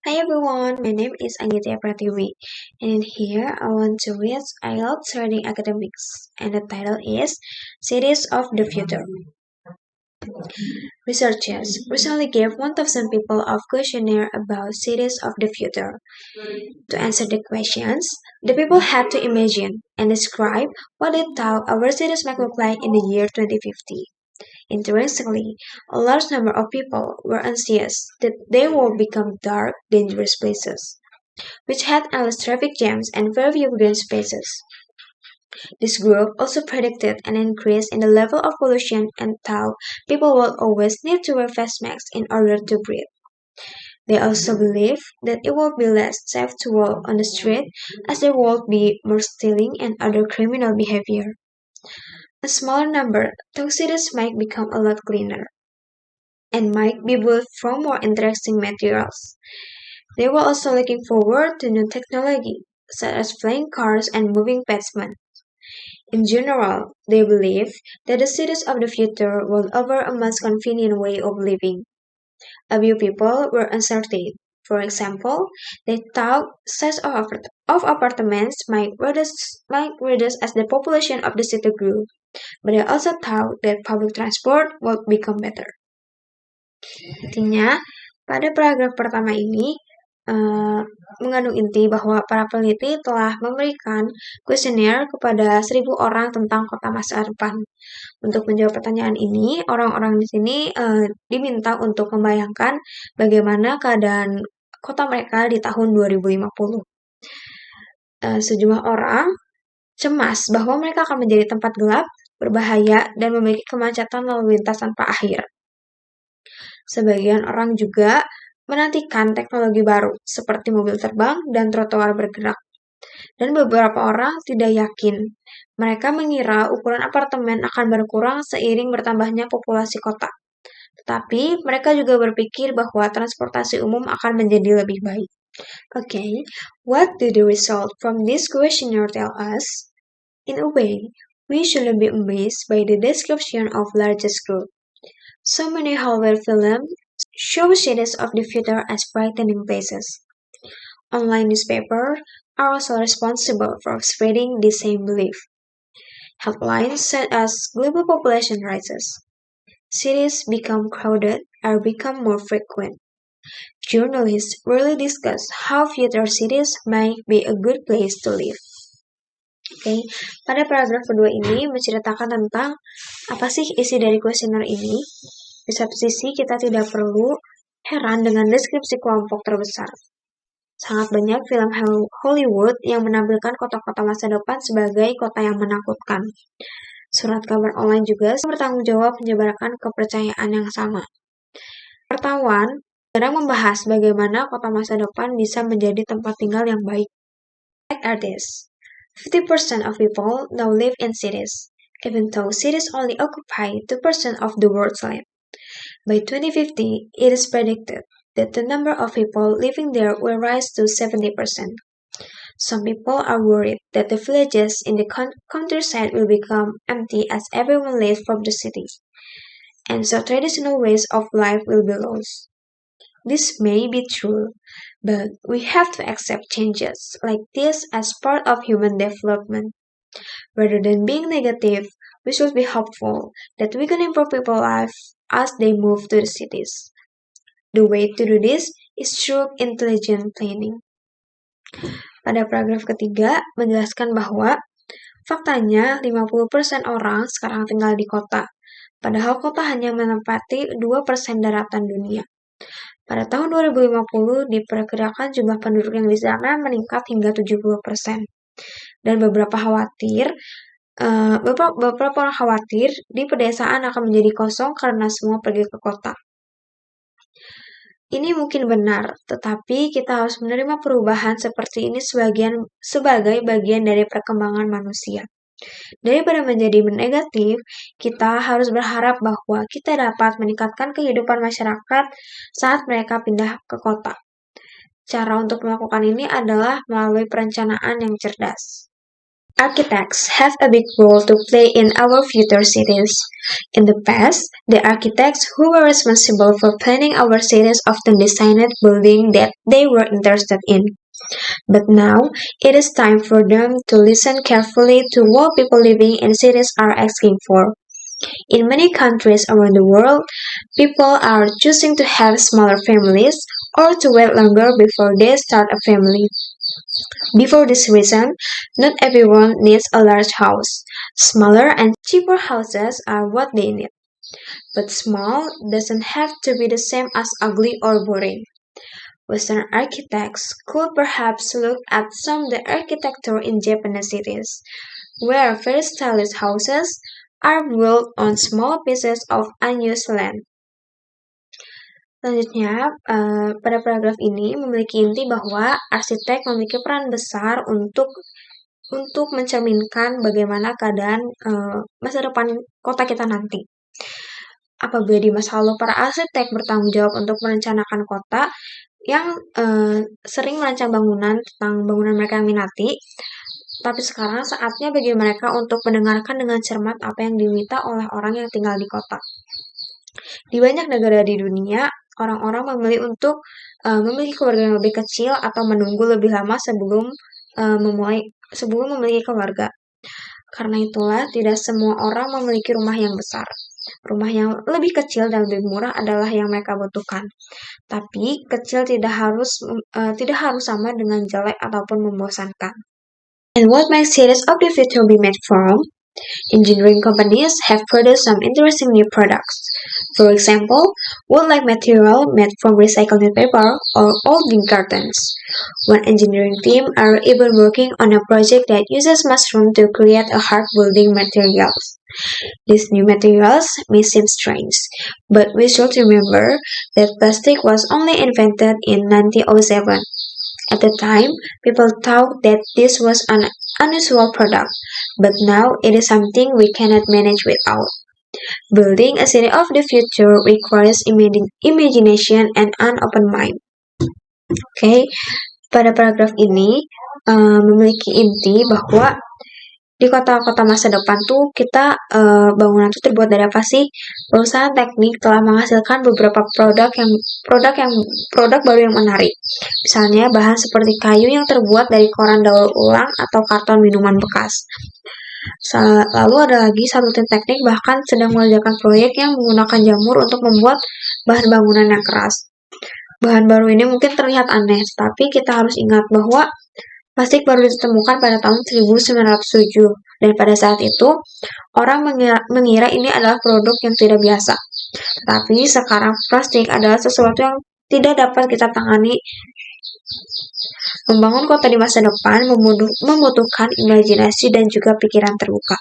Hi everyone, my name is Anggita Pratiwi, and in here I want to read IELTS Reading Academics, and the title is Cities of the Future. Researchers recently gave 1,000 people a questionnaire about cities of the future. To answer the questions, the people had to imagine and describe what they thought our cities might look like in the year 2050. Interestingly, a large number of people were anxious that they would become dark, dangerous places, which had endless traffic jams and very few green spaces. This group also predicted an increase in the level of pollution and thought people will always need to wear face masks in order to breathe. They also believe that it will be less safe to walk on the street as there will be more stealing and other criminal behavior. A smaller number thought cities might become a lot cleaner and might be built from more interesting materials. They were also looking forward to new technology, such as flying cars and moving pavements. In general, they believe that the cities of the future will offer a much convenient way of living. A few people were uncertain. For example, they thought size of apartments might reduce as the population of the city grew, but they also thought that public transport would become better. Intinya, pada paragraf pertama ini mengandung inti bahwa para peneliti telah memberikan kuesioner kepada 1.000 orang tentang kota masa depan. Untuk menjawab pertanyaan ini, orang-orang di sini diminta untuk membayangkan bagaimana keadaan kota mereka di tahun 2050. Sejumlah orang cemas bahwa mereka akan menjadi tempat gelap, berbahaya, dan memiliki kemacetan lalu lintas tanpa akhir. Sebagian orang juga menantikan teknologi baru seperti mobil terbang dan trotoar bergerak. Dan beberapa orang tidak yakin. Mereka mengira ukuran apartemen akan berkurang seiring bertambahnya populasi kota. Tetapi mereka juga berpikir bahwa transportasi umum akan menjadi lebih baik. Okay, what do the result from this questionnaire tell us? In a way, we shouldn't be amazed by the description of largest group. So many Hollywood films show cities of the future as frightening places. Online newspapers are also responsible for spreading the same belief. Headlines such as global population rises, cities become crowded or become more frequent. Journalists rarely discuss how future cities might be a good place to live. Oke, pada paragraf kedua ini menceritakan tentang apa sih isi dari kuesioner ini. Di satu sisi kita tidak perlu heran dengan deskripsi kelompok terbesar. Sangat banyak film Hollywood yang menampilkan kota-kota masa depan sebagai kota yang menakutkan. Surat kabar online juga bertanggung jawab menyebarkan kepercayaan yang sama. Wartawan sedang membahas bagaimana kota masa depan bisa menjadi tempat tinggal yang baik. Like artists. 50% of people now live in cities, even though cities only occupy 2% of the world's land. By 2050, it is predicted that the number of people living there will rise to 70%. Some people are worried that the villages in the countryside will become empty as everyone leaves from the city, and so traditional ways of life will be lost. This may be true, but we have to accept changes like this as part of human development. Rather than being negative, we should be hopeful that we can improve people's lives as they move to the cities. The way to do this is through intelligent planning. Pada paragraf ketiga, menjelaskan bahwa faktanya 50% orang sekarang tinggal di kota, padahal kota hanya menempati 2% daratan dunia. Pada tahun 2050, diperkirakan jumlah penduduk yang di sana meningkat hingga 70%. Dan beberapa orang khawatir di pedesaan akan menjadi kosong karena semua pergi ke kota. Ini mungkin benar, tetapi kita harus menerima perubahan seperti ini sebagai bagian dari perkembangan manusia. Daripada menjadi negatif, kita harus berharap bahwa kita dapat meningkatkan kehidupan masyarakat saat mereka pindah ke kota. Cara untuk melakukan ini adalah melalui perencanaan yang cerdas. Architects have a big role to play in our future cities. In the past, the architects who were responsible for planning our cities often designed buildings that they were interested in. But now, it is time for them to listen carefully to what people living in cities are asking for. In many countries around the world, people are choosing to have smaller families or to wait longer before they start a family. Before this reason, not everyone needs a large house. Smaller and cheaper houses are what they need. But small doesn't have to be the same as ugly or boring. Western architects could perhaps look at some of the architecture in Japanese cities, where very stylish houses are built on small pieces of unused land. Selanjutnya, pada paragraf ini memiliki inti bahwa arsitek memiliki peran besar untuk mencerminkan bagaimana keadaan masa depan kota kita nanti. Apabila di masa lalu para arsitek bertanggung jawab untuk merencanakan kota yang sering merancang bangunan tentang bangunan mereka yang minati, tapi sekarang saatnya bagi mereka untuk mendengarkan dengan cermat apa yang diminta oleh orang yang tinggal di kota. Di banyak negara di dunia, orang-orang memilih untuk memiliki keluarga yang lebih kecil atau menunggu lebih lama sebelum memiliki keluarga. Karena itulah tidak semua orang memiliki rumah yang besar. Rumah yang lebih kecil dan lebih murah adalah yang mereka butuhkan. Tapi kecil tidak harus sama dengan jelek ataupun membosankan. And what makes cities of the future be made from? Engineering companies have produced some interesting new products. For example, wood-like material made from recycled newspaper or old ink cartons. One engineering team are even working on a project that uses mushroom to create a hard building materials. These new materials may seem strange, but we should remember that plastic was only invented in 1907. At the time, people thought that this was an unusual product, but now it is something we cannot manage without. Building a city of the future requires imagination and an open mind. Oke, pada paragraf ini memiliki inti bahwa di kota-kota masa depan tuh kita bangunan tuh terbuat dari apa sih? Perusahaan teknik telah menghasilkan beberapa produk baru yang menarik. Misalnya bahan seperti kayu yang terbuat dari koran daur ulang atau karton minuman bekas. Lalu ada lagi satu tim teknik bahkan sedang mengerjakan proyek yang menggunakan jamur untuk membuat bahan bangunan yang keras. Bahan baru ini mungkin terlihat aneh, tapi kita harus ingat bahwa plastik baru ditemukan pada tahun 1907, dan pada saat itu, orang mengira ini adalah produk yang tidak biasa. Tetapi sekarang plastik adalah sesuatu yang tidak dapat kita tangani. Membangun kota di masa depan membutuhkan imajinasi dan juga pikiran terbuka.